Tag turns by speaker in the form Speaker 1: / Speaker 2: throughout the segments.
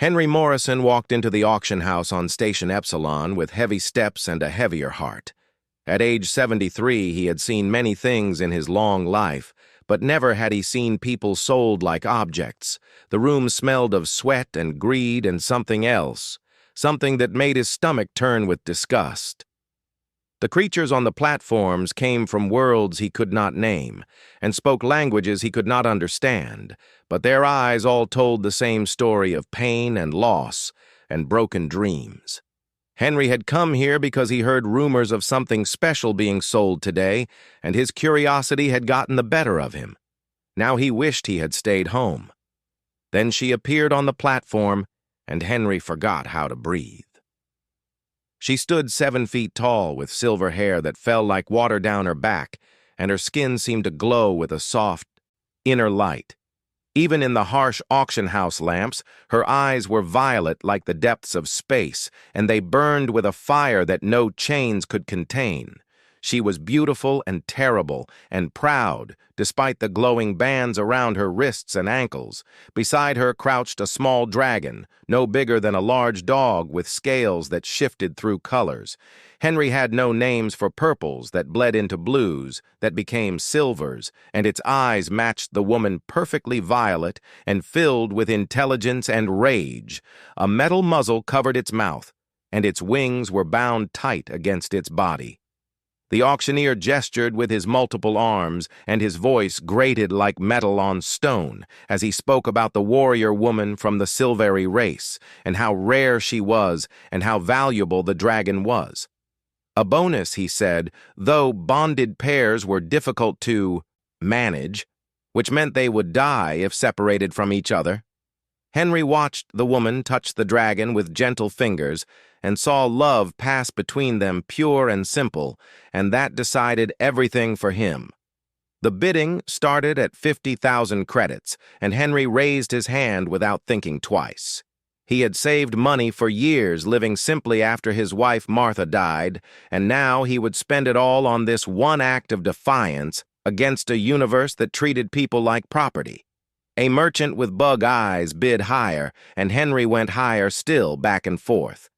Speaker 1: Henry Morrison walked into the auction house on Station Epsilon with heavy steps and a heavier heart. At age 73, he had seen many things in his long life, but never had he seen people sold like objects. The room smelled of sweat and greed and something else, something that made his stomach turn with disgust. The creatures on the platforms came from worlds he could not name, and spoke languages he could not understand, but their eyes all told the same story of pain and loss and broken dreams. Henry had come here because he heard rumors of something special being sold today, and his curiosity had gotten the better of him. Now he wished he had stayed home. Then she appeared on the platform, and Henry forgot how to breathe. She stood 7 feet tall with silver hair that fell like water down her back, and her skin seemed to glow with a soft, inner light. Even in the harsh auction house lamps, her eyes were violet like the depths of space, and they burned with a fire that no chains could contain. She was beautiful and terrible and proud, despite the glowing bands around her wrists and ankles. Beside her crouched a small dragon, no bigger than a large dog with scales that shifted through colors. Henry had no names for purples that bled into blues, that became silvers, and its eyes matched the woman perfectly violet and filled with intelligence and rage. A metal muzzle covered its mouth, and its wings were bound tight against its body. The auctioneer gestured with his multiple arms, and his voice grated like metal on stone as he spoke about the warrior woman from the Silveri race, and how rare she was, and how valuable the dragon was. A bonus, he said, though bonded pairs were difficult to manage, which meant they would die if separated from each other. Henry watched the woman touch the dragon with gentle fingers and saw love pass between them pure and simple, and that decided everything for him. The bidding started at 50,000 credits, and Henry raised his hand without thinking twice. He had saved money for years living simply after his wife Martha died, and now he would spend it all on this one act of defiance against a universe that treated people like property. A merchant with bug eyes bid higher, and Henry went higher still, back and forth.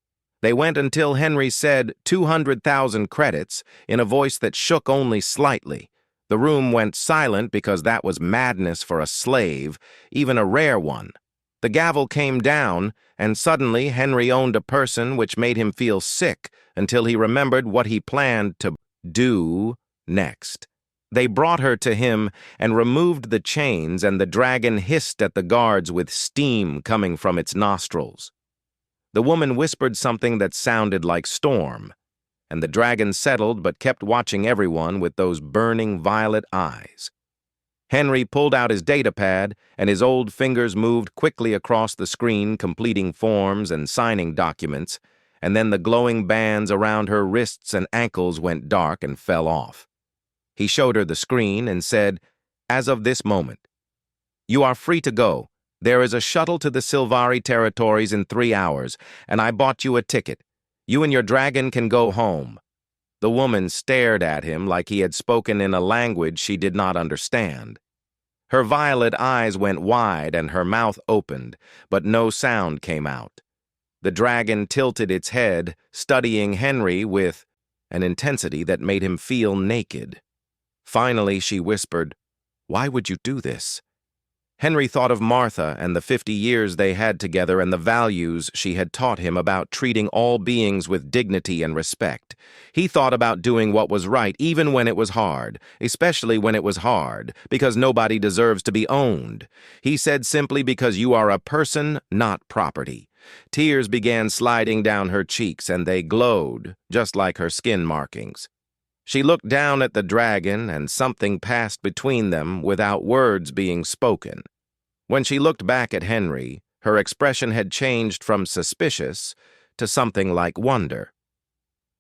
Speaker 1: They went until Henry said 200,000 credits in a voice that shook only slightly. The room went silent because that was madness for a slave, even a rare one. The gavel came down, and suddenly Henry owned a person which made him feel sick until he remembered what he planned to do next. They brought her to him and removed the chains, and the dragon hissed at the guards with steam coming from its nostrils. The woman whispered something that sounded like storm, and the dragon settled but kept watching everyone with those burning violet eyes. Henry pulled out his datapad, and his old fingers moved quickly across the screen, completing forms and signing documents, and then the glowing bands around her wrists and ankles went dark and fell off. He showed her the screen and said, "As of this moment, you are free to go. There is a shuttle to the Silvari territories in 3 hours, and I bought you a ticket. You and your dragon can go home." The woman stared at him like he had spoken in a language she did not understand. Her violet eyes went wide and her mouth opened, but no sound came out. The dragon tilted its head, studying Henry with an intensity that made him feel naked. Finally, she whispered, "Why would you do this?" Henry thought of Martha and the 50 years they had together and the values she had taught him about treating all beings with dignity and respect. He thought about doing what was right even when it was hard, especially when it was hard, because nobody deserves to be owned. He said simply, "Because you are a person, not property." Tears began sliding down her cheeks, and they glowed, just like her skin markings. She looked down at the dragon, and something passed between them without words being spoken. When she looked back at Henry, her expression had changed from suspicious to something like wonder.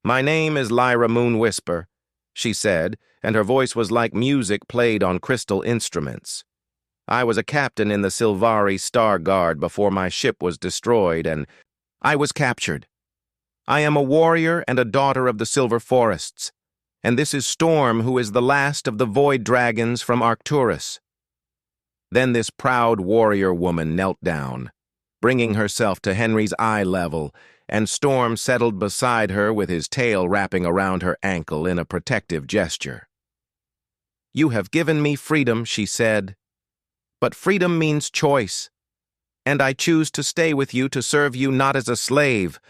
Speaker 1: "My name is Lyra Moonwhisper," she said, and her voice was like music played on crystal instruments. "I was a captain in the Silvari Star Guard before my ship was destroyed, and I was captured. I am a warrior and a daughter of the Silver Forests, and this is Storm, who is the last of the void dragons from Arcturus." Then this proud warrior woman knelt down. bringing herself to Henry's eye level, and Storm settled beside her with his tail wrapping around her ankle in a protective gesture. "You have given me freedom," she said. "But freedom means choice, and I choose to stay with you to serve you not as a slave,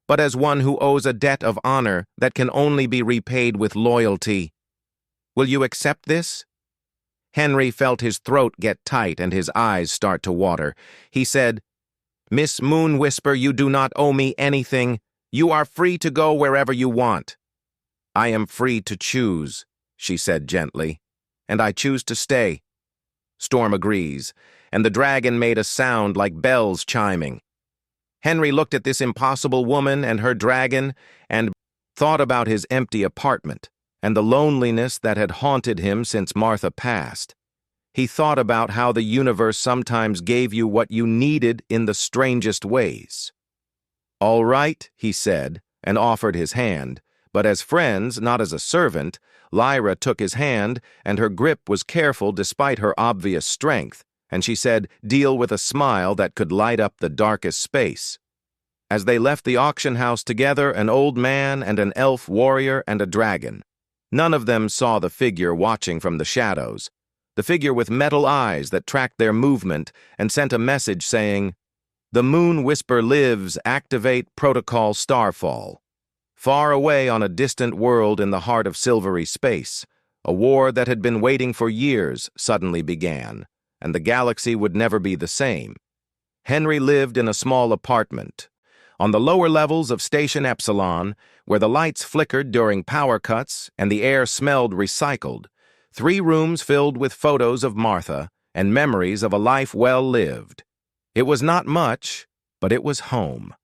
Speaker 1: but as one who owes a debt of honor that can only be repaid with loyalty. Will you accept this?" Henry felt his throat get tight and his eyes start to water. He said, "Miss Moon Whisper, you do not owe me anything. You are free to go wherever you want." "I am free to choose," she said gently, "and I choose to stay." Storm agrees, and the dragon made a sound like bells chiming. Henry looked at this impossible woman and her dragon and thought about his empty apartment and the loneliness that had haunted him since Martha passed. He thought about how the universe sometimes gave you what you needed in the strangest ways. "All right," he said, and offered his hand, but as friends, not as a servant. Lyra took his hand, and her grip was careful despite her obvious strength, and she said, "Deal," with a smile that could light up the darkest space. As they left the auction house together, an old man and an elf warrior and a dragon. None of them saw the figure watching from the shadows, the figure with metal eyes that tracked their movement and sent a message saying, "The Moon Whisper lives, activate Protocol Starfall." Far away on a distant world in the heart of silvery space, a war that had been waiting for years suddenly began, and the galaxy would never be the same. Henry lived in a small apartment on the lower levels of Station Epsilon, where the lights flickered during power cuts and the air smelled recycled. 3 rooms filled with photos of Martha and memories of a life well lived. It was not much, but it was home.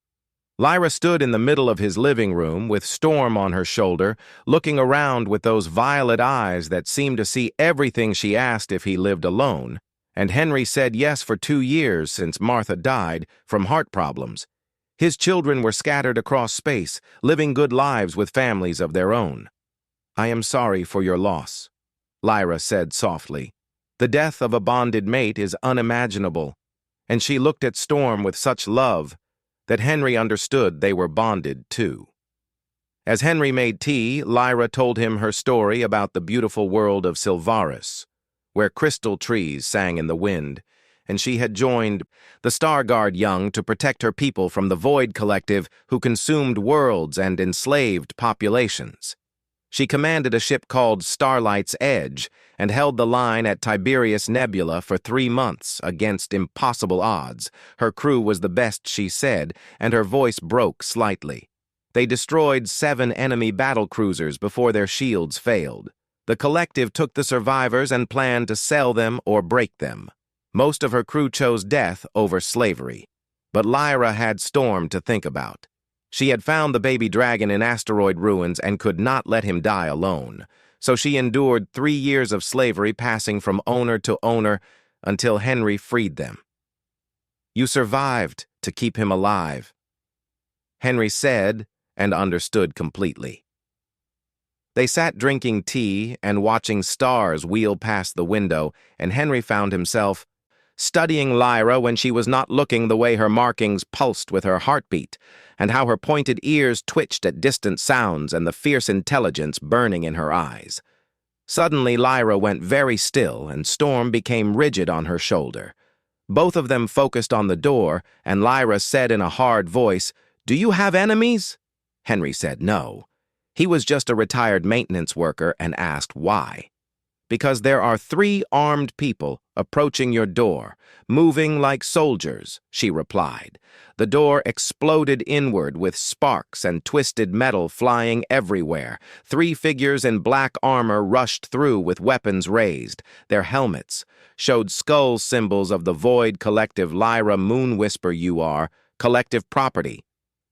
Speaker 1: Lyra stood in the middle of his living room with Storm on her shoulder, looking around with those violet eyes that seemed to see everything she asked if he lived alone, and Henry said yes for 2 years since Martha died from heart problems. His children were scattered across space, living good lives with families of their own. "I am sorry for your loss," Lyra said softly. "The death of a bonded mate is unimaginable," and she looked at Storm with such love that Henry understood they were bonded too. As Henry made tea, Lyra told him her story about the beautiful world of Silvaris, where crystal trees sang in the wind, and she had joined the Starguard Young to protect her people from the Void Collective who consumed worlds and enslaved populations. She commanded a ship called Starlight's Edge and held the line at Tiberius Nebula for 3 months against impossible odds. Her crew was the best, she said, and her voice broke slightly. They destroyed 7 enemy battle cruisers before their shields failed. The collective took the survivors and planned to sell them or break them. Most of her crew chose death over slavery, but Lyra had Storm to think about. She had found the baby dragon in asteroid ruins and could not let him die alone, so she endured 3 years of slavery, passing from owner to owner until Henry freed them. "You survived to keep him alive," Henry said, and understood completely. They sat drinking tea and watching stars wheel past the window, and Henry found himself studying Lyra when she was not looking, the way her markings pulsed with her heartbeat, and how her pointed ears twitched at distant sounds and the fierce intelligence burning in her eyes. Suddenly, Lyra went very still, and Storm became rigid on her shoulder. Both of them focused on the door, and Lyra said in a hard voice, "Do you have enemies?" Henry said no. He was just a retired maintenance worker and asked why. "Because there are 3 armed people approaching your door, moving like soldiers," she replied. The door exploded inward with sparks and twisted metal flying everywhere. 3 figures in black armor rushed through with weapons raised. Their helmets showed skull symbols of the Void Collective. "Lyra Moon Whisper, you are collective property,"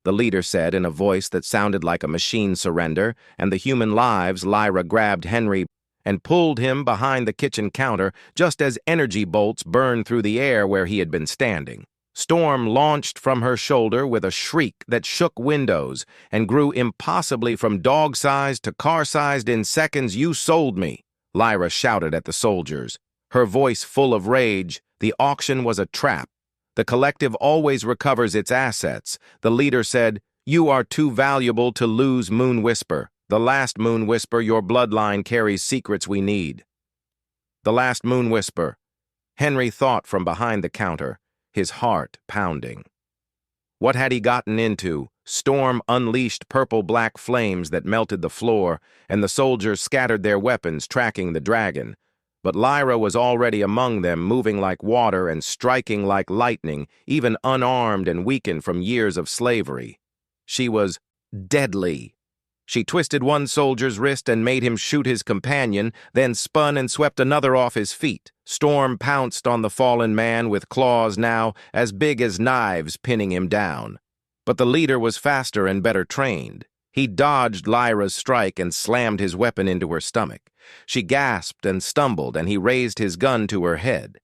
Speaker 1: the leader said in a voice that sounded like a machine surrender, and the human lives. Lyra grabbed Henry and pulled him behind the kitchen counter just as energy bolts burned through the air where he had been standing. Storm launched from her shoulder with a shriek that shook windows and grew impossibly from dog-sized to car-sized in seconds. "You sold me," Lyra shouted at the soldiers, her voice full of rage. The auction was a trap. The collective always recovers its assets. The leader said, "You are too valuable to lose, Moon Whisper. The last Moon Whisper, your bloodline carries secrets we need." The last Moon Whisper. Henry thought from behind the counter, his heart pounding. What had he gotten into? Storm unleashed purple-black flames that melted the floor, and the soldiers scattered their weapons, tracking the dragon. But Lyra was already among them, moving like water and striking like lightning, even unarmed and weakened from years of slavery. She was deadly. She twisted one soldier's wrist and made him shoot his companion, then spun and swept another off his feet. Storm pounced on the fallen man with claws now as big as knives, pinning him down. But the leader was faster and better trained. He dodged Lyra's strike and slammed his weapon into her stomach. She gasped and stumbled, and he raised his gun to her head.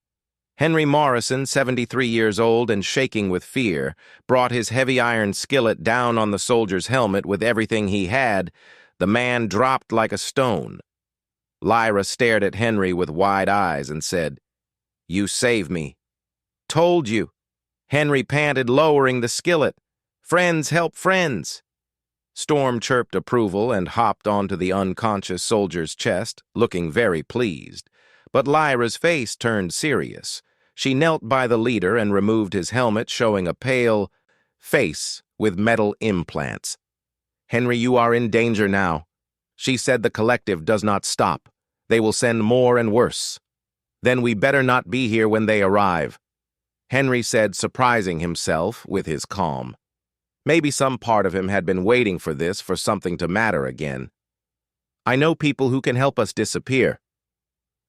Speaker 1: Henry Morrison, 73 years old and shaking with fear, brought his heavy iron skillet down on the soldier's helmet with everything he had. The man dropped like a stone. Lyra stared at Henry with wide eyes and said, "You saved me." "Told you." Henry panted, lowering the skillet. "Friends help friends." Storm chirped approval and hopped onto the unconscious soldier's chest, looking very pleased. But Lyra's face turned serious. She knelt by the leader and removed his helmet, showing a pale face with metal implants. "Henry, you are in danger now." She said, "The collective does not stop. They will send more and worse. Then we better not be here when they arrive." Henry said, surprising himself with his calm. Maybe some part of him had been waiting for this, for something to matter again. "I know people who can help us disappear."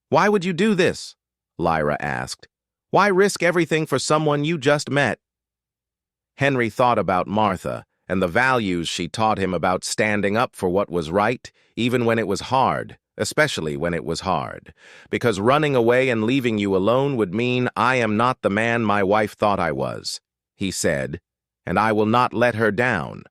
Speaker 1: "Why would you do this?" Lyra asked. "Why risk everything for someone you just met?" Henry thought about Martha and the values she taught him about standing up for what was right, even when it was hard, especially when it was hard. Because running away and leaving you alone would mean I am not the man my wife thought I was, he said, and I will not let her down.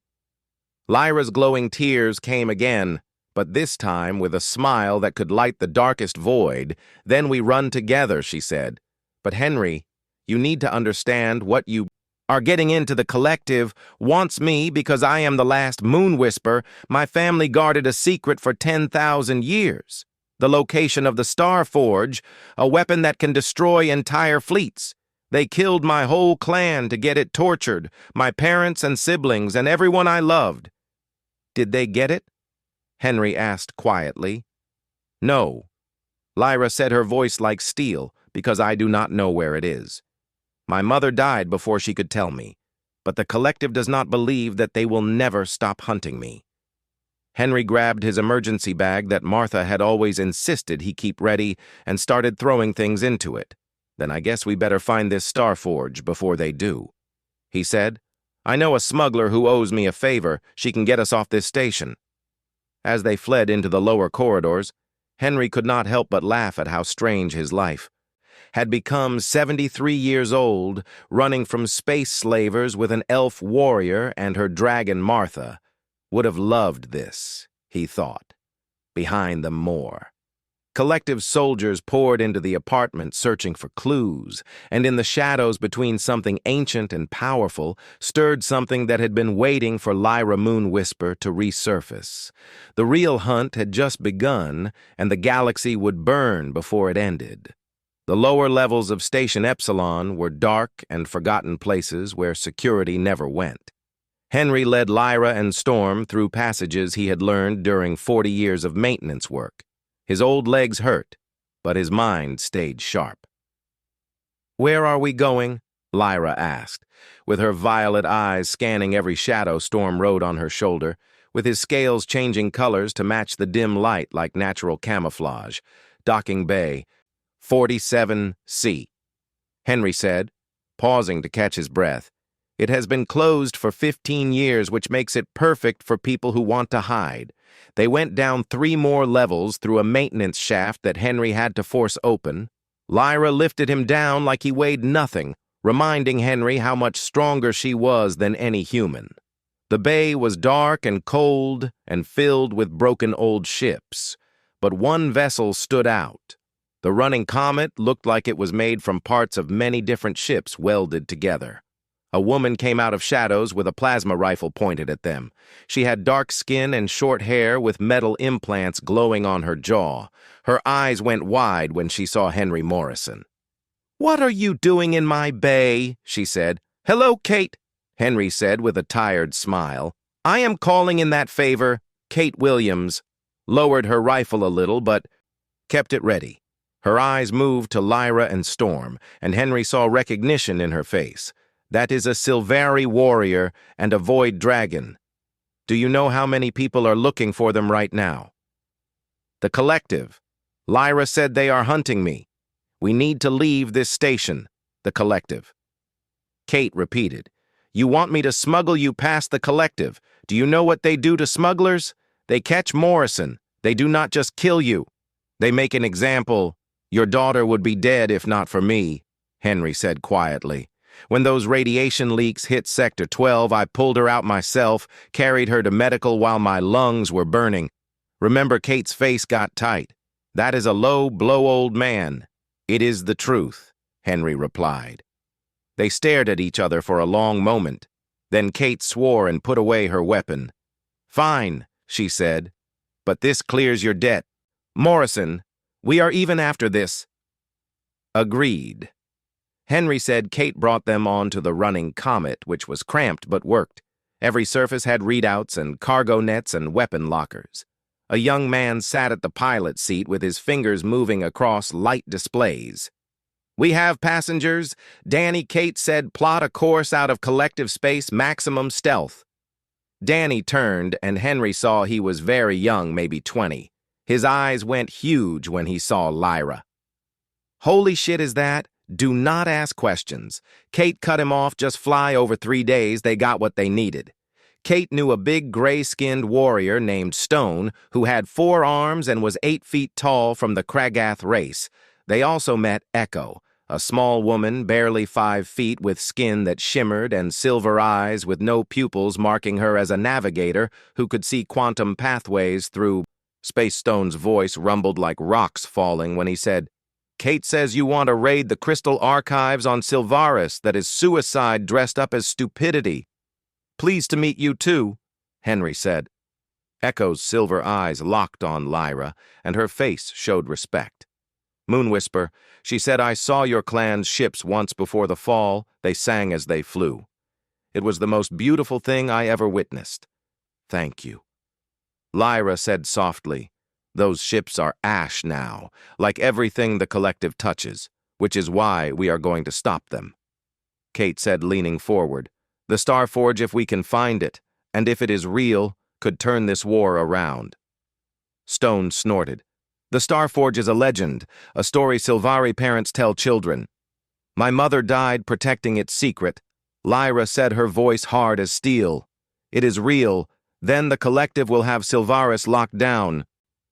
Speaker 1: Lyra's glowing tears came again, but this time with a smile that could light the darkest void. "Then we run together," she said. "But Henry, you need to understand what you are getting into. The collective wants me because I am the last Moon Whisper. My family guarded a secret for 10,000 years. The location of the Star Forge, a weapon that can destroy entire fleets. They killed my whole clan to get it tortured, my parents and siblings and everyone I loved." "Did they get it?" Henry asked quietly. "No." Lyra said, her voice like steel, "because I do not know where it is. My mother died before she could tell me, but the collective does not believe that they will never stop hunting me." Henry grabbed his emergency bag that Martha had always insisted he keep ready and started throwing things into it. "Then I guess we better find this Star Forge before they do," he said. "I know a smuggler who owes me a favor. She can get us off this station." As they fled into the lower corridors, Henry could not help but laugh at how strange his life had become. 73 years old, running from space slavers with an elf warrior and her dragon Martha. Would have loved this, he thought. Behind them more. Collective soldiers poured into the apartment searching for clues, and in the shadows between something ancient and powerful stirred something that had been waiting for Lyra Moon Whisper to resurface. The real hunt had just begun, and the galaxy would burn before it ended. The lower levels of Station Epsilon were dark and forgotten places where security never went. Henry led Lyra and Storm through passages he had learned during 40 years of maintenance work. His old legs hurt, but his mind stayed sharp. "Where are we going?" Lyra asked, with her violet eyes scanning every shadow Storm rode on her shoulder, with his scales changing colors to match the dim light like natural camouflage. "Docking Bay, 47C. Henry said, pausing to catch his breath. "It has been closed for 15 years, which makes it perfect for people who want to hide." They went down 3 more levels through a maintenance shaft that Henry had to force open. Lyra lifted him down like he weighed nothing, reminding Henry how much stronger she was than any human. The bay was dark and cold and filled with broken old ships, but one vessel stood out. The running comet looked like it was made from parts of many different ships welded together. A woman came out of shadows with a plasma rifle pointed at them. She had dark skin and short hair with metal implants glowing on her jaw. Her eyes went wide when she saw Henry Morrison. "What are you doing in my bay?" she said. "Hello, Kate," Henry said with a tired smile. "I am calling in that favor." Kate Williams lowered her rifle a little, but kept it ready. Her eyes moved to Lyra and Storm, and Henry saw recognition in her face. "That is a Sylvari warrior and a void dragon. Do you know how many people are looking for them right now?" "The Collective. Lyra said they are hunting me. We need to leave this station." "The Collective." Kate repeated. "You want me to smuggle you past the Collective. Do you know what they do to smugglers? They catch Morrison. They do not just kill you. They make an example. Your daughter would be dead if not for me," Henry said quietly. "When those radiation leaks hit Sector 12, I pulled her out myself, carried her to medical while my lungs were burning." Remember, Kate's face got tight. "That is a low blow, old man." "It is the truth," Henry replied. They stared at each other for a long moment. Then Kate swore and put away her weapon. "Fine," she said, "but this clears your debt. Morrison, we are even after this." "Agreed." Henry said Kate brought them on to the running comet, which was cramped but worked. Every surface had readouts and cargo nets and weapon lockers. A young man sat at the pilot's seat with his fingers moving across light displays. "We have passengers," Danny Kate said. "Plot a course out of collective space, maximum stealth." Danny turned, and Henry saw he was very young, maybe 20. His eyes went huge when he saw Lyra. "Holy shit, is that? Do not ask questions." Kate cut him off. "Just fly. Over 3 days. They got what they needed." Kate knew a big gray-skinned warrior named Stone who had 4 arms and was 8 feet tall from the Kragath race. They also met Echo, a small woman barely 5 feet with skin that shimmered and silver eyes with no pupils marking her as a navigator who could see quantum pathways through. Space Stone's voice rumbled like rocks falling when he said, "Kate says you want to raid the crystal archives on Sylvaris. That is suicide dressed up as stupidity." "Pleased to meet you too," Henry said. Echo's silver eyes locked on Lyra, and her face showed respect. "Moonwhisper, she said I saw your clan's ships once before the fall. They sang as they flew. It was the most beautiful thing I ever witnessed. Thank you." Lyra said softly, "Those ships are ash now, like everything the Collective touches, which is why we are going to stop them." Kate said, leaning forward, "The Starforge, if we can find it, and if it is real, could turn this war around." Stone snorted. "The Starforge is a legend, a story Sylvari parents tell children. My mother died protecting its secret." Lyra said, her voice hard as steel. "It is real. Then the Collective will have Sylvaris locked down.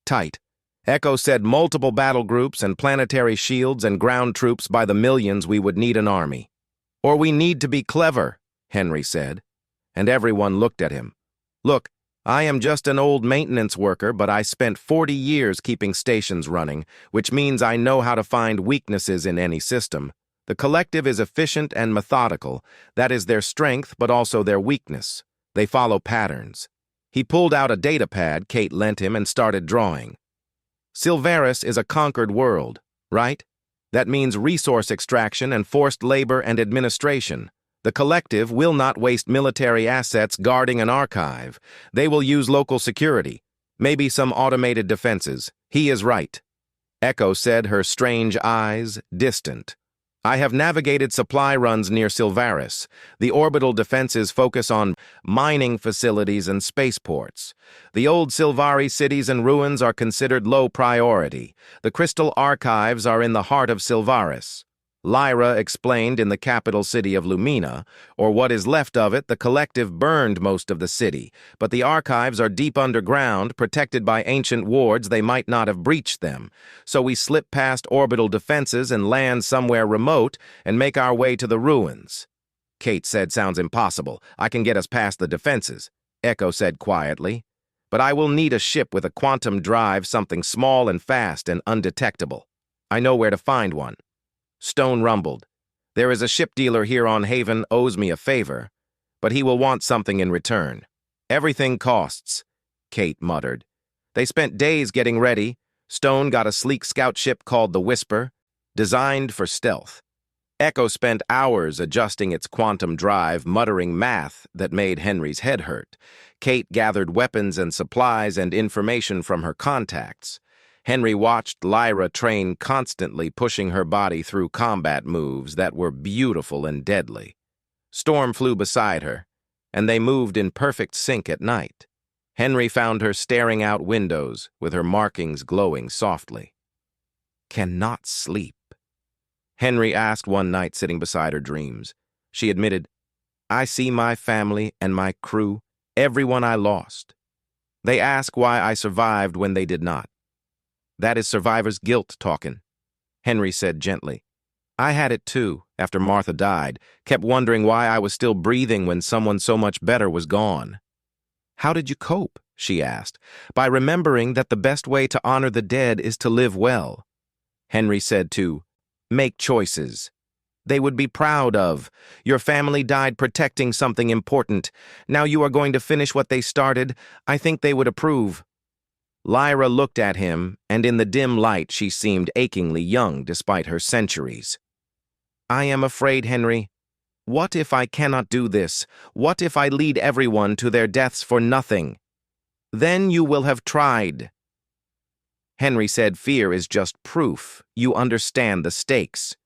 Speaker 1: Tight." Echo said, "Multiple battle groups and planetary shields and ground troops by the millions. We would need an army." "Or we need to be clever," Henry said. And everyone looked at him. "Look, I am just an old maintenance worker, but I spent 40 years keeping stations running, which means I know how to find weaknesses in any system. The Collective is efficient and methodical. That is their strength, but also their weakness. They follow patterns." He pulled out a data pad Kate lent him and started drawing. "Sylvaris is a conquered world, right? That means resource extraction and forced labor and administration. The Collective will not waste military assets guarding an archive. They will use local security, maybe some automated defenses. He is right." Echo said, her strange eyes distant. "I have navigated supply runs near Sylvaris. The orbital defenses focus on mining facilities and spaceports. The old Sylvari cities and ruins are considered low priority. The crystal archives are in the heart of Sylvaris. Lyra explained in the capital city of Lumina, or what is left of it. The Collective burned most of the city, but the archives are deep underground, protected by ancient wards. They might not have breached them. So we slip past orbital defenses and land somewhere remote and make our way to the ruins." Kate said, "Sounds impossible. I can get us past the defenses." Echo said quietly, "But I will need a ship with a quantum drive, something small and fast and undetectable." I know where to find one. Stone rumbled. There is a ship dealer here on Haven owes me a favor, but he will want something in return. Everything costs, Kate muttered. They spent days getting ready. Stone got a sleek scout ship called the Whisper, designed for stealth. Echo spent hours adjusting its quantum drive, muttering math that made Henry's head hurt. Kate gathered weapons and supplies and information from her contacts. Henry watched Lyra train constantly, pushing her body through combat moves that were beautiful and deadly. Storm flew beside her, and they moved in perfect sync at night. Henry found her staring out windows, with her markings glowing softly. "Cannot sleep," Henry asked one night sitting beside her dreams. She admitted, "I see my family and my crew, everyone I lost. They ask why I survived when they did not. That is survivor's guilt talking," Henry said gently. "I had it too, after Martha died, kept wondering why I was still breathing when someone so much better was gone." "How did you cope?" she asked. "By remembering that the best way to honor the dead is to live well." Henry said to make choices they would be proud of. Your family died protecting something important. Now you are going to finish what they started. I think they would approve. Lyra looked at him, and in the dim light she seemed achingly young despite her centuries. "I am afraid, Henry. What if I cannot do this? What if I lead everyone to their deaths for nothing? Then you will have tried." Henry said, "Fear is just proof. You understand the stakes.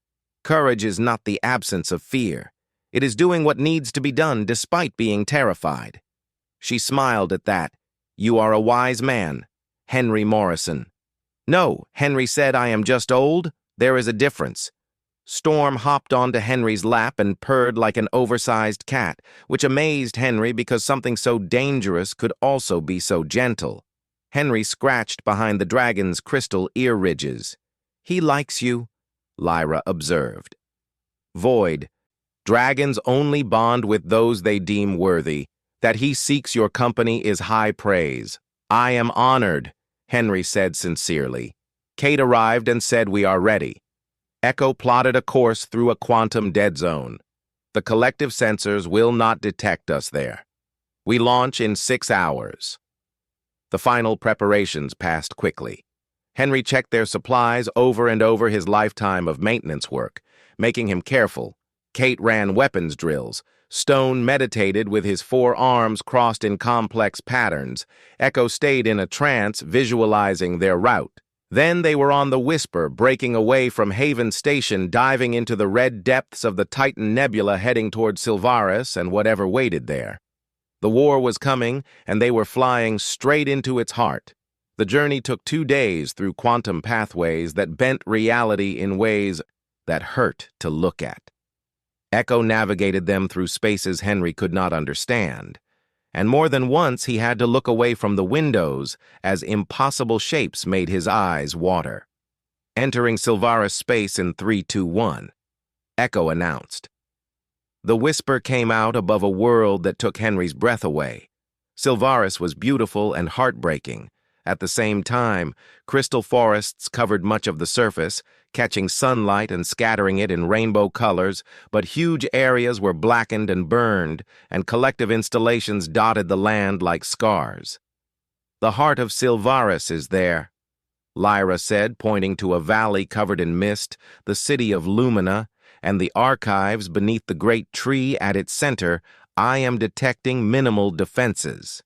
Speaker 1: Courage is not the absence of fear. It is doing what needs to be done despite being terrified." She smiled at that. "You are a wise man, Henry Morrison." "No," Henry said, "I am just old. There is a difference." Storm hopped onto Henry's lap and purred like an oversized cat, which amazed Henry because something so dangerous could also be so gentle. Henry scratched behind the dragon's crystal ear ridges. "He likes you," Lyra observed. Void. "Dragons only bond with those they deem worthy. That he seeks your company is high praise." "I am honored," Henry said sincerely. Kate arrived and said, "We are ready." Echo plotted a course through a quantum dead zone. The collective sensors will not detect us there. We launch in 6 hours. The final preparations passed quickly. Henry checked their supplies over and over his lifetime of maintenance work, making him careful. Kate ran weapons drills. Stone meditated with his 4 arms crossed in complex patterns. Echo stayed in a trance, visualizing their route. Then they were on the Whisper, breaking away from Haven Station, diving into the red depths of the Titan Nebula, heading toward Silvaris and whatever waited there. The war was coming, and they were flying straight into its heart. The journey took 2 days through quantum pathways that bent reality in ways that hurt to look at. Echo navigated them through spaces Henry could not understand, and more than once he had to look away from the windows as impossible shapes made his eyes water. Entering Silvaris space in 321, Echo announced. The Whisper came out above a world that took Henry's breath away. Silvaris was beautiful and heartbreaking. At the same time, crystal forests covered much of the surface, catching sunlight and scattering it in rainbow colors, but huge areas were blackened and burned, and collective installations dotted the land like scars. "The heart of Silvaris is there," Lyra said, pointing to a valley covered in mist, the city of Lumina, and the archives beneath the great tree at its center. "I am detecting minimal defenses."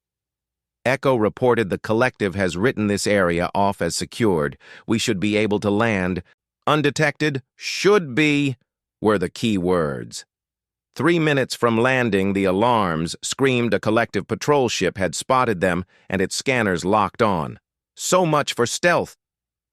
Speaker 1: Echo reported the collective has written this area off as secured. We should be able to land. "Undetected, should be," were the key words. 3 minutes from landing, the alarms screamed a collective patrol ship had spotted them and its scanners locked on. "So much for stealth,"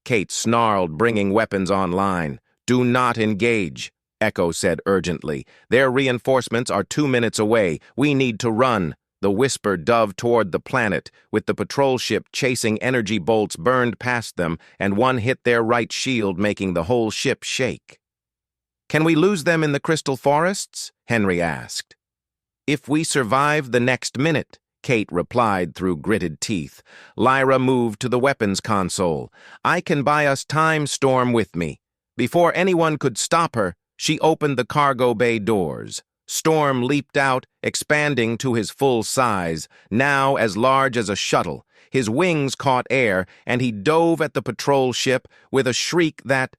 Speaker 1: Kate snarled, bringing weapons online. "Do not engage," Echo said urgently. "Their reinforcements are 2 minutes away. We need to run." The Whisper dove toward the planet, with the patrol ship chasing. Energy bolts burned past them, and one hit their right shield, making the whole ship shake. "Can we lose them in the crystal forests?" Henry asked. "If we survive the next minute," Kate replied through gritted teeth. Lyra moved to the weapons console. I can buy us time, Storm, with me. Before anyone could stop her, she opened the cargo bay doors. Storm leaped out, expanding to his full size, now as large as a shuttle. His wings caught air, and he dove at the patrol ship with a shriek that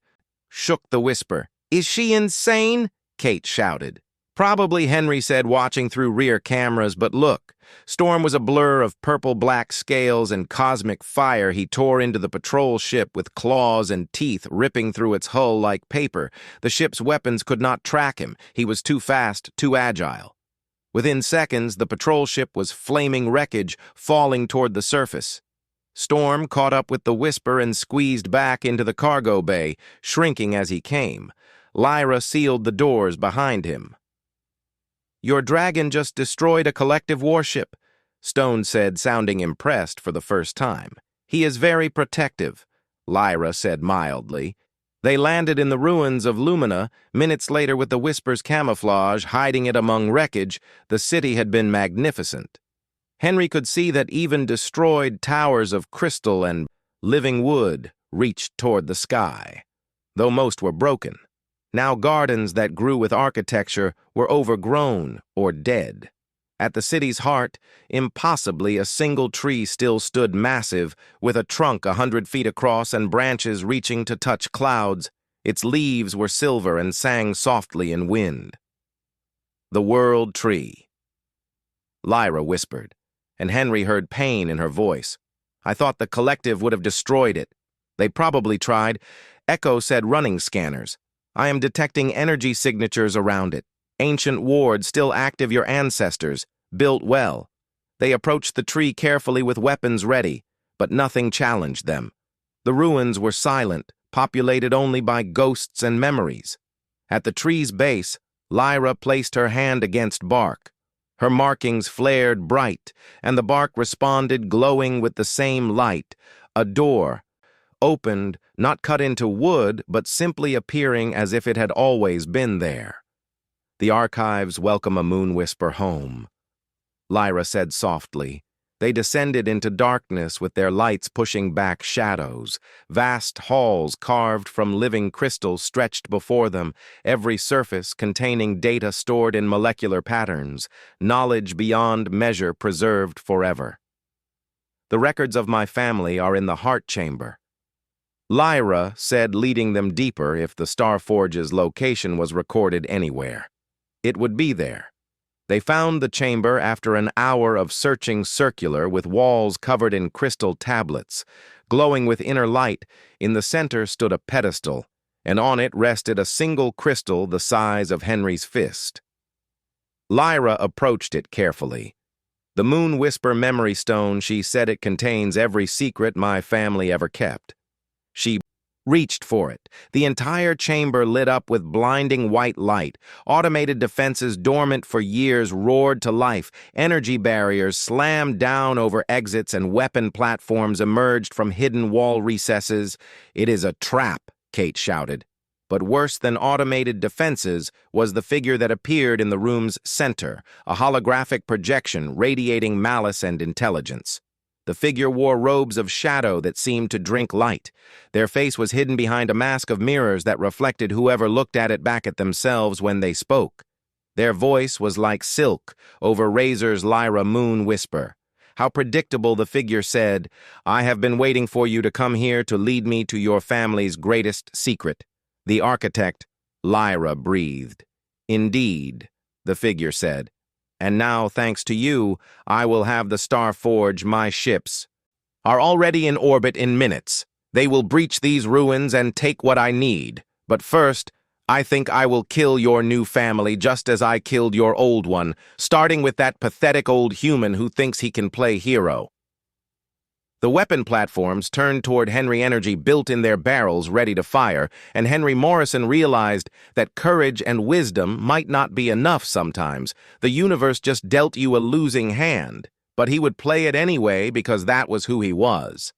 Speaker 1: shook the Whisper. Is she insane? Kate shouted. Probably, Henry said, watching through rear cameras, but look. Storm was a blur of purple-black scales and cosmic fire. He tore into the patrol ship with claws and teeth ripping through its hull like paper. The ship's weapons could not track him. He was too fast, too agile. Within seconds, the patrol ship was flaming wreckage, falling toward the surface. Storm caught up with the Whisper and squeezed back into the cargo bay, shrinking as he came. Lyra sealed the doors behind him. Your dragon just destroyed a collective warship, Stone said, sounding impressed for the first time. He is very protective, Lyra said mildly. They landed in the ruins of Lumina. Minutes later, with the Whisper's camouflage hiding it among wreckage, the city had been magnificent. Henry could see that even destroyed towers of crystal and living wood reached toward the sky, though most were broken. Now gardens that grew with architecture were overgrown or dead. At the city's heart, impossibly, a single tree still stood massive, with a trunk 100 feet across and branches reaching to touch clouds. Its leaves were silver and sang softly in wind. The World Tree. Lyra whispered, and Henry heard pain in her voice. I thought the collective would have destroyed it. They probably tried. Echo said running scanners. I am detecting energy signatures around it. Ancient wards still active, your ancestors, built well. They approached the tree carefully with weapons ready, but nothing challenged them. The ruins were silent, populated only by ghosts and memories. At the tree's base, Lyra placed her hand against bark. Her markings flared bright, and the bark responded, glowing with the same light. A door opened, not cut into wood, but simply appearing as if it had always been there. The archives welcome a moon whisper home, Lyra said softly. They descended into darkness with their lights pushing back shadows. Vast halls carved from living crystal stretched before them, every surface containing data stored in molecular patterns, knowledge beyond measure preserved forever. The records of my family are in the heart chamber, Lyra said, leading them deeper. If the Starforge's location was recorded anywhere, it would be there. They found the chamber after an hour of searching, circular, with walls covered in crystal tablets. Glowing with inner light, in the center stood a pedestal, and on it rested a single crystal the size of Henry's fist. Lyra approached it carefully. The Moon Whisper Memory Stone, she said, it contains every secret my family ever kept. She reached for it. The entire chamber lit up with blinding white light. Automated defenses dormant for years roared to life. Energy barriers slammed down over exits, and weapon platforms emerged from hidden wall recesses. It is a trap, Kate shouted. But worse than automated defenses was the figure that appeared in the room's center, a holographic projection radiating malice and intelligence. The figure wore robes of shadow that seemed to drink light. Their face was hidden behind a mask of mirrors that reflected whoever looked at it back at themselves when they spoke. Their voice was like silk over Razor's Lyra Moon Whisper. How predictable, the figure said. I have been waiting for you to come here to lead me to your family's greatest secret. The architect, Lyra breathed. Indeed, the figure said. And now, thanks to you, I will have the Starforge. My ships are already in orbit in minutes. They will breach these ruins and take what I need. But first, I think I will kill your new family just as I killed your old one, starting with that pathetic old human who thinks he can play hero. The weapon platforms turned toward Henry Energy, built in their barrels, ready to fire, and Henry Morrison realized that courage and wisdom might not be enough sometimes. The universe just dealt you a losing hand, but he would play it anyway because that was who he was.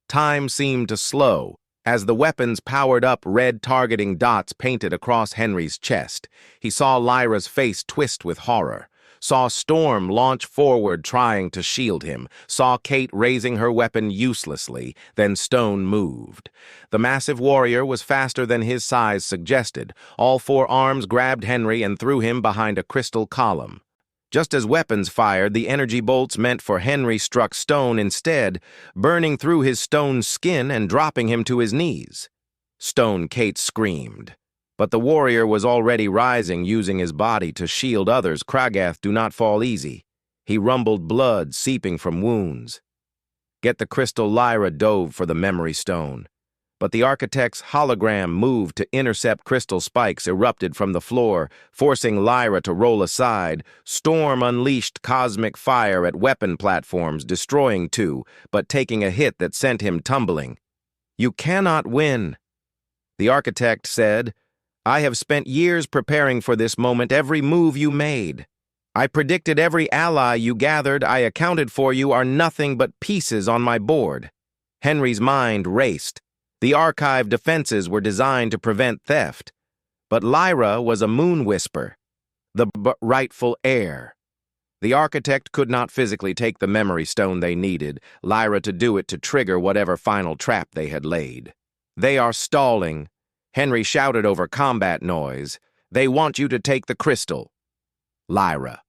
Speaker 1: Time seemed to slow as the weapons powered up. Red targeting dots painted across Henry's chest. He saw Lyra's face twist with horror. saw Storm launch forward trying to shield him, saw Kate raising her weapon uselessly, then Stone moved. The massive warrior was faster than his size suggested. All four arms grabbed Henry and threw him behind a crystal column. Just as weapons fired, the energy bolts meant for Henry struck Stone instead, burning through his stone skin and dropping him to his knees. Stone Kate screamed. But the warrior was already rising, using his body to shield others. Kragath do not fall easy. He rumbled, blood seeping from wounds. Get the crystal. Lyra dove for the memory stone. But the architect's hologram moved to intercept. Crystal spikes erupted from the floor, forcing Lyra to roll aside. Storm unleashed cosmic fire at weapon platforms, destroying two, but taking a hit that sent him tumbling. You cannot win, the architect said. I have spent years preparing for this moment. Every move you made, I predicted. Every ally you gathered, I accounted for. You are nothing but pieces on my board. Henry's mind raced. The archive defenses were designed to prevent theft. But Lyra was a moon whisper, the rightful heir. The architect could not physically take the memory stone they needed, Lyra to do it to trigger whatever final trap they had laid. They are stalling, Henry shouted over combat noise. They want you to take the crystal. Lyra.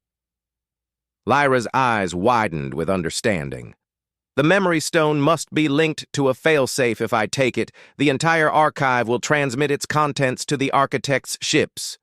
Speaker 1: Lyra's eyes widened with understanding. The memory stone must be linked to a failsafe. If I take it, the entire archive will transmit its contents to the architect's ships.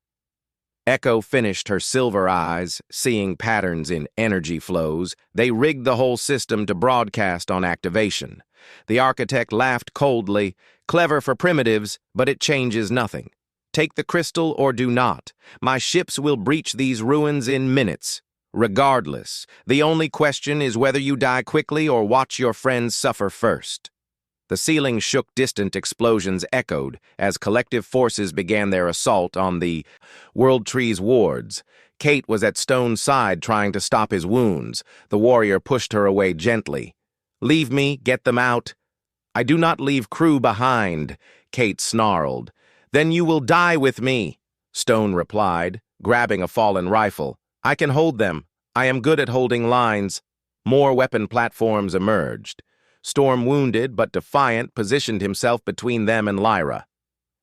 Speaker 1: Echo finished her silver eyes, seeing patterns in energy flows. They rigged the whole system to broadcast on activation. The architect laughed coldly. Clever for primitives, but it changes nothing. Take the crystal or do not. My ships will breach these ruins in minutes. Regardless, the only question is whether you die quickly or watch your friends suffer first. The ceiling shook. Distant explosions echoed as collective forces began their assault on the World Tree's wards. Kate was at Stone's side trying to stop his wounds. The warrior pushed her away gently. Leave me, get them out. I do not leave crew behind, Kate snarled. Then you will die with me, Stone replied, grabbing a fallen rifle. I can hold them. I am good at holding lines. More weapon platforms emerged. Storm, wounded but defiant, positioned himself between them and Lyra.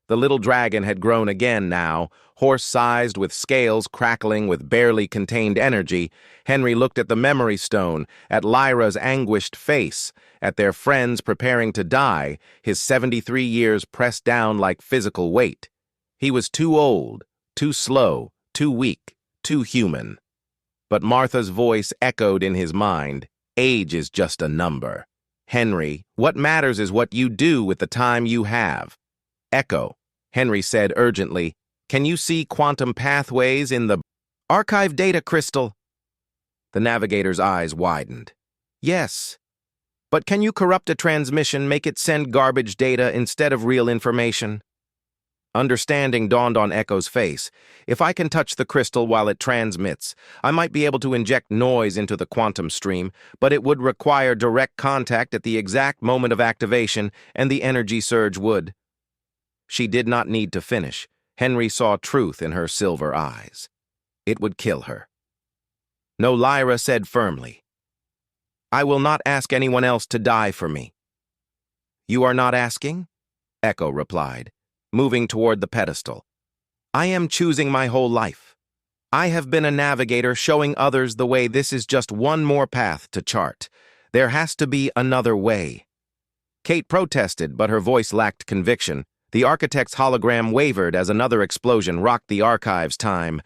Speaker 1: The little dragon had grown again now, horse-sized with scales crackling with barely contained energy. Henry looked at the memory stone, at Lyra's anguished face, at their friends preparing to die, his 73 years pressed down like physical weight. He was too old, too slow, too weak, too human. But Martha's voice echoed in his mind. Age is just a number. Henry, what matters is what you do with the time you have. Echo, Henry said urgently. Can you see quantum pathways in the archive data crystal? The navigator's eyes widened. Yes. But can you corrupt a transmission, make it send garbage data instead of real information? Understanding dawned on Echo's face. If I can touch the crystal while it transmits, I might be able to inject noise into the quantum stream, but it would require direct contact at the exact moment of activation, and the energy surge would. She did not need to finish. Henry saw truth in her silver eyes. It would kill her. No, Lyra said firmly. I will not ask anyone else to die for me. You are not asking? Echo replied, moving toward the pedestal. I am choosing my whole life. I have been a navigator, showing others the way. This is just one more path to chart. There has to be another way. Kate protested, but her voice lacked conviction. The architect's hologram wavered as another explosion rocked the archive's. Time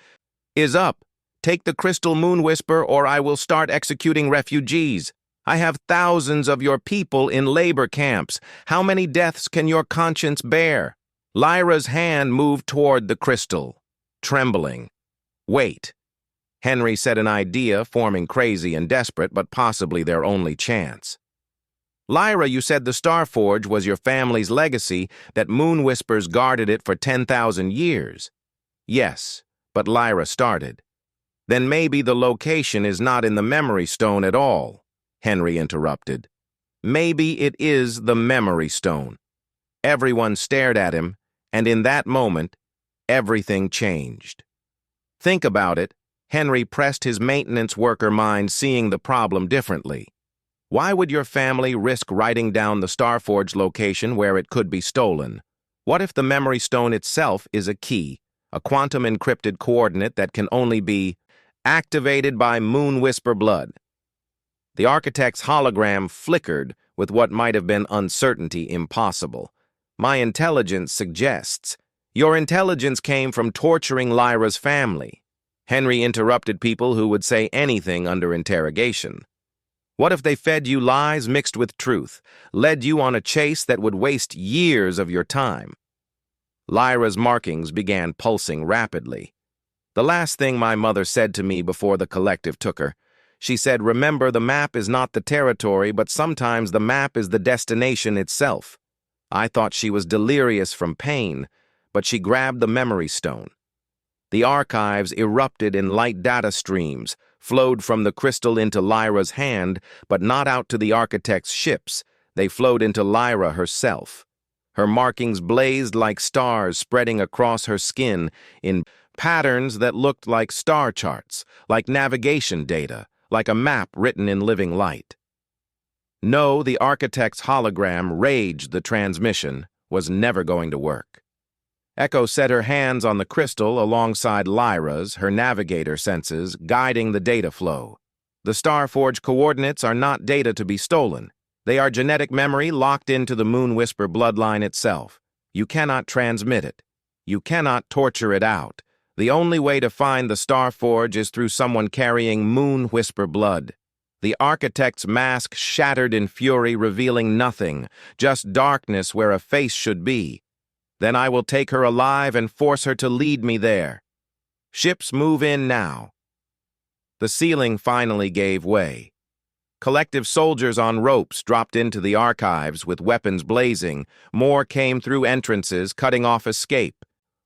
Speaker 1: is up. Take the crystal, Moon Whisper, or I will start executing refugees. I have thousands of your people in labor camps. How many deaths can your conscience bear? Lyra's hand moved toward the crystal, trembling. Wait. Henry said, an idea forming crazy and desperate, but possibly their only chance. Lyra, you said the Starforge was your family's legacy, that Moon Whispers guarded it for 10,000 years. Yes, but Lyra started. Then maybe the location is not in the memory stone at all, Henry interrupted. Maybe it is the memory stone. Everyone stared at him, and in that moment, everything changed. Think about it, Henry pressed his maintenance worker mind, seeing the problem differently. Why would your family risk writing down the Starforge location where it could be stolen? What if the memory stone itself is a key, a quantum encrypted coordinate that can only be activated by Moon Whisper blood? The architect's hologram flickered with what might have been uncertainty impossible. My intelligence suggests. Your intelligence came from torturing Lyra's family. Henry interrupted people who would say anything under interrogation. What if they fed you lies mixed with truth, led you on a chase that would waste years of your time? Lyra's markings began pulsing rapidly. The last thing my mother said to me before the collective took her, she said, "Remember, the map is not the territory, but sometimes the map is the destination itself." I thought she was delirious from pain, but she grabbed the memory stone. The archives erupted in light data streams, flowed from the crystal into Lyra's hand, but not out to the architect's ships. They flowed into Lyra herself. Her markings blazed like stars spreading across her skin in patterns that looked like star charts, like navigation data, like a map written in living light. No, the architect's hologram raged the transmission was never going to work. Echo set her hands on the crystal alongside Lyra's, her navigator senses, guiding the data flow. The Starforge coordinates are not data to be stolen. They are genetic memory locked into the Moon Whisper bloodline itself. You cannot transmit it. You cannot torture it out. The only way to find the Starforge is through someone carrying Moon Whisper blood. The architect's mask shattered in fury, revealing nothing, just darkness where a face should be. Then I will take her alive and force her to lead me there. Ships move in now. The ceiling finally gave way. Collective soldiers on ropes dropped into the archives with weapons blazing. More came through entrances, cutting off escape.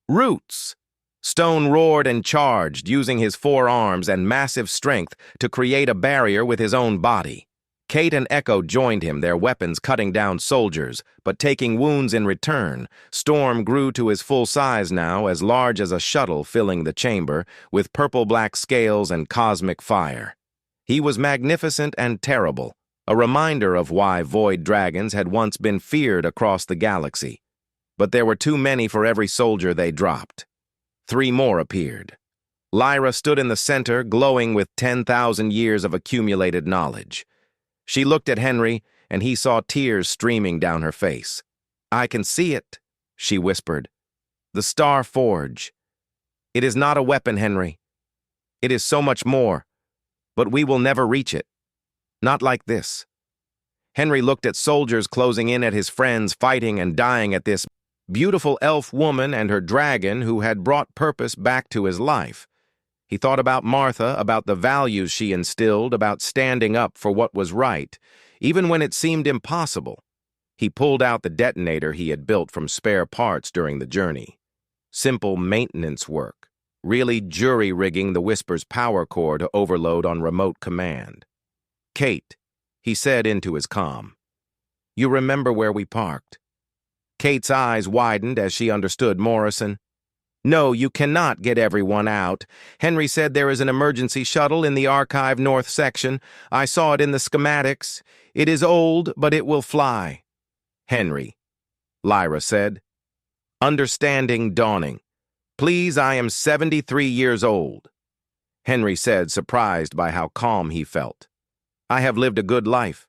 Speaker 1: Roots! Stone roared and charged, using his 4 arms and massive strength to create a barrier with his own body. Kate and Echo joined him, their weapons cutting down soldiers, but taking wounds in return. Storm grew to his full size now, as large as a shuttle filling the chamber, with purple-black scales and cosmic fire. He was magnificent and terrible, a reminder of why void dragons had once been feared across the galaxy. But there were too many for every soldier they dropped. 3 more appeared. Lyra stood in the center, glowing with 10,000 years of accumulated knowledge. She looked at Henry, and he saw tears streaming down her face. "I can see it," she whispered. "The Starforge. It is not a weapon, Henry. It is so much more, but we will never reach it. Not like this." Henry looked at soldiers closing in at his friends, fighting and dying at this beautiful elf woman and her dragon who had brought purpose back to his life. He thought about Martha, about the values she instilled, about standing up for what was right, even when it seemed impossible. He pulled out the detonator he had built from spare parts during the journey. Simple maintenance work, really jury-rigging the Whisper's power core to overload on remote command. "Kate," he said into his comm, "you remember where we parked?" Kate's eyes widened as she understood Morrison. "No, you cannot get everyone out. Henry said there is an emergency shuttle in the archive north section. I saw it in the schematics. It is old, but it will fly." "Henry," Lyra said. Understanding dawning. "Please, I am 73 years old." Henry said, surprised by how calm he felt. "I have lived a good life.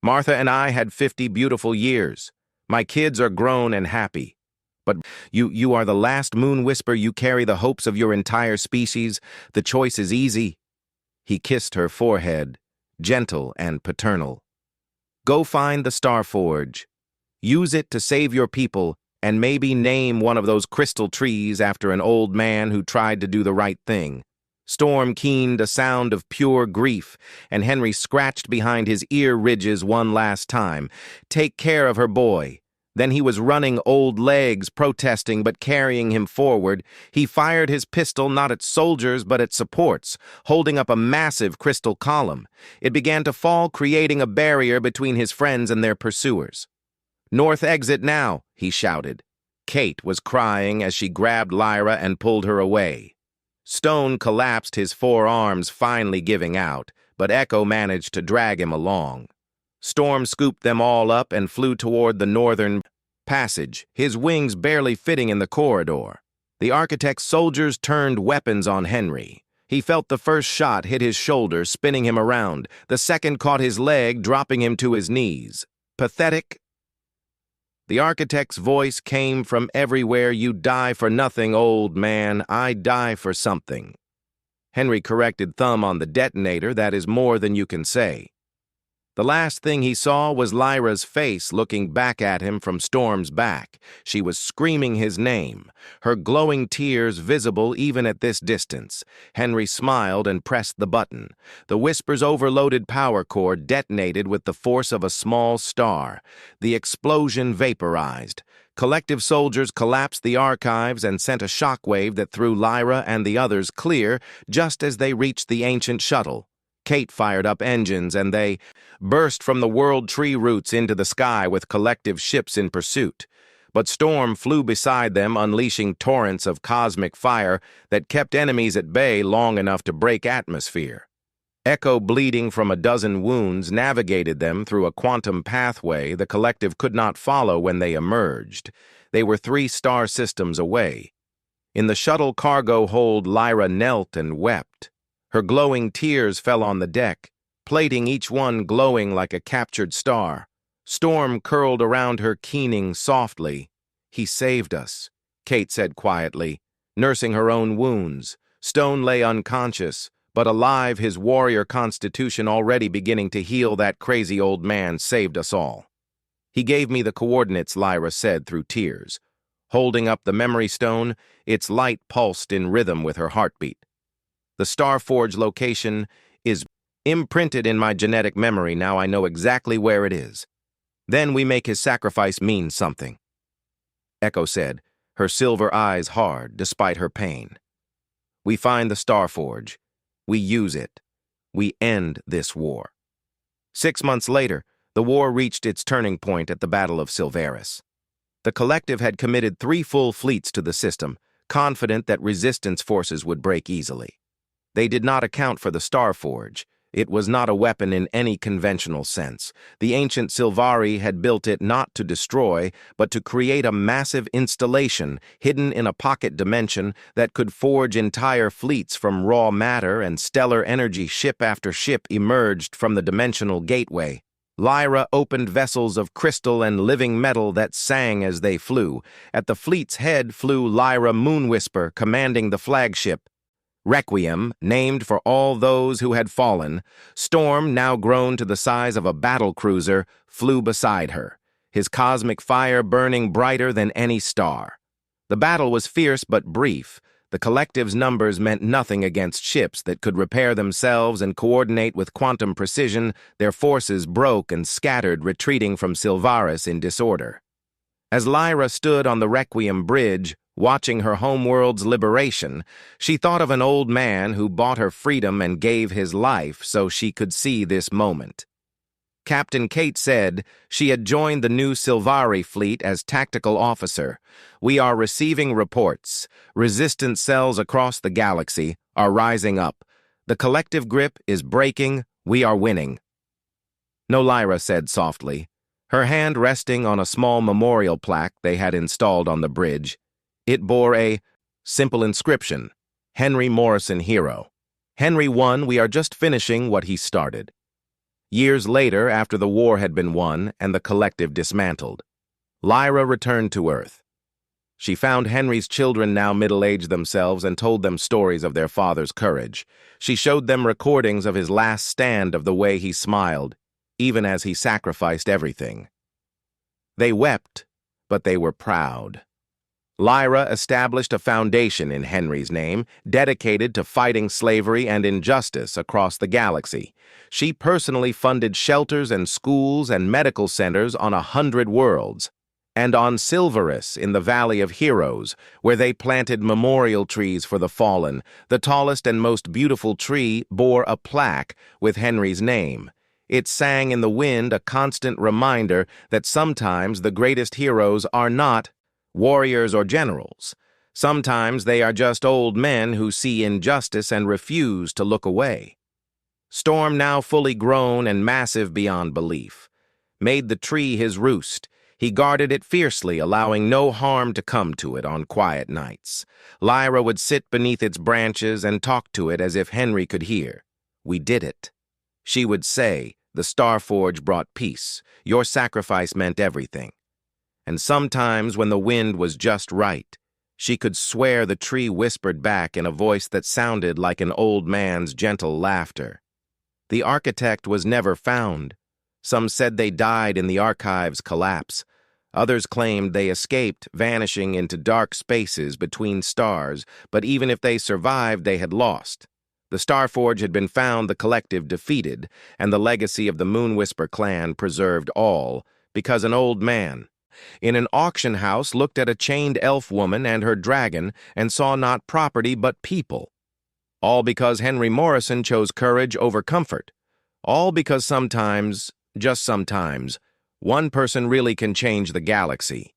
Speaker 1: Martha and I had 50 beautiful years. My kids are grown and happy. But you are the last Moon Whisper. You carry the hopes of your entire species. The choice is easy." He kissed her forehead, gentle and paternal. "Go find the Starforge. Use it to save your people, and maybe name one of those crystal trees after an old man who tried to do the right thing." Storm keened a sound of pure grief, and Henry scratched behind his ear ridges one last time. Take care of her boy. Then he was running old legs, protesting but carrying him forward. He fired his pistol not at soldiers but at supports, holding up a massive crystal column. It began to fall, creating a barrier between his friends and their pursuers. "North exit now," he shouted. Kate was crying as she grabbed Lyra and pulled her away. Stone collapsed, his forearms finally giving out, but Echo managed to drag him along. Storm scooped them all up and flew toward the northern passage, his wings barely fitting in the corridor. The architect's soldiers turned weapons on Henry. He felt the first shot hit his shoulder, spinning him around. The second caught his leg, dropping him to his knees. Pathetic. The architect's voice came from everywhere. You die for nothing, old man. I die for something. Henry corrected thumb on the detonator. That is more than you can say. The last thing he saw was Lyra's face looking back at him from Storm's back. She was screaming his name, her glowing tears visible even at this distance. Henry smiled and pressed the button. The Whisper's overloaded power core detonated with the force of a small star. The explosion vaporized. Collective soldiers collapsed the archives and sent a shockwave that threw Lyra and the others clear just as they reached the ancient shuttle. Kate fired up engines and they burst from the world tree roots into the sky with collective ships in pursuit. But Storm flew beside them, unleashing torrents of cosmic fire that kept enemies at bay long enough to break atmosphere. Echo, bleeding from a dozen wounds, navigated them through a quantum pathway the collective could not follow when they emerged. They were 3 star systems away. In the shuttle cargo hold, Lyra knelt and wept. Her glowing tears fell on the deck, plating each one glowing like a captured star. Storm curled around her, keening softly. He saved us, Kate said quietly, nursing her own wounds. Stone lay unconscious, but alive, his warrior constitution already beginning to heal. That crazy old man saved us all. He gave me the coordinates, Lyra said through tears. Holding up the memory stone, its light pulsed in rhythm with her heartbeat. The Starforge location is imprinted in my genetic memory. Now I know exactly where it is. Then we make his sacrifice mean something. Echo said, her silver eyes hard despite her pain. We find the Starforge. We use it. We end this war. 6 months later, the war reached its turning point at the Battle of Silveris. The collective had committed 3 full fleets to the system, confident that resistance forces would break easily. They did not account for the Starforge. It was not a weapon in any conventional sense. The ancient Silvari had built it not to destroy, but to create a massive installation hidden in a pocket dimension that could forge entire fleets from raw matter and stellar energy. Ship after ship emerged from the dimensional gateway. Lyra opened vessels of crystal and living metal that sang as they flew. At the fleet's head flew Lyra Moonwhisper, commanding the flagship. Requiem, named for all those who had fallen, Storm, now grown to the size of a battle cruiser, flew beside her, his cosmic fire burning brighter than any star. The battle was fierce but brief. The collective's numbers meant nothing against ships that could repair themselves and coordinate with quantum precision. Their forces broke and scattered, retreating from Silveris in disorder. As Lyra stood on the Requiem bridge, watching her homeworld's liberation, she thought of an old man who bought her freedom and gave his life so she could see this moment. Captain Kate said she had joined the new Silvari fleet as tactical officer. We are receiving reports. Resistance cells across the galaxy are rising up. The collective grip is breaking. We are winning. No, Lyra said softly, her hand resting on a small memorial plaque they had installed on the bridge. It bore a simple inscription, Henry Morrison Hero. Henry won. We are just finishing what he started. Years later, after the war had been won and the collective dismantled, Lyra returned to Earth. She found Henry's children now middle-aged themselves and told them stories of their father's courage. She showed them recordings of his last stand, of the way he smiled, even as he sacrificed everything. They wept, but they were proud. Lyra established a foundation in Henry's name, dedicated to fighting slavery and injustice across the galaxy. She personally funded shelters and schools and medical centers on 100 worlds, and on Silveris in the Valley of Heroes, where they planted memorial trees for the fallen. The tallest and most beautiful tree bore a plaque with Henry's name. It sang in the wind, a constant reminder that sometimes the greatest heroes are not warriors or generals. Sometimes they are just old men who see injustice and refuse to look away. Storm, now fully grown and massive beyond belief, made the tree his roost. He guarded it fiercely, allowing no harm to come to it on quiet nights. Lyra would sit beneath its branches and talk to it as if Henry could hear. "We did it." She would say, "The Starforge brought peace. Your sacrifice meant everything." And sometimes, when the wind was just right, she could swear the tree whispered back in a voice that sounded like an old man's gentle laughter. The architect was never found. Some said they died in the archive's collapse. Others claimed they escaped, vanishing into dark spaces between stars, but even if they survived, they had lost. The Starforge had been found, the collective defeated, and the legacy of the Moonwhisper clan preserved all, because an old man in an auction house looked at a chained elf woman and her dragon and saw not property but people. All because Henry Morrison chose courage over comfort. All because sometimes, just sometimes, one person really can change the galaxy.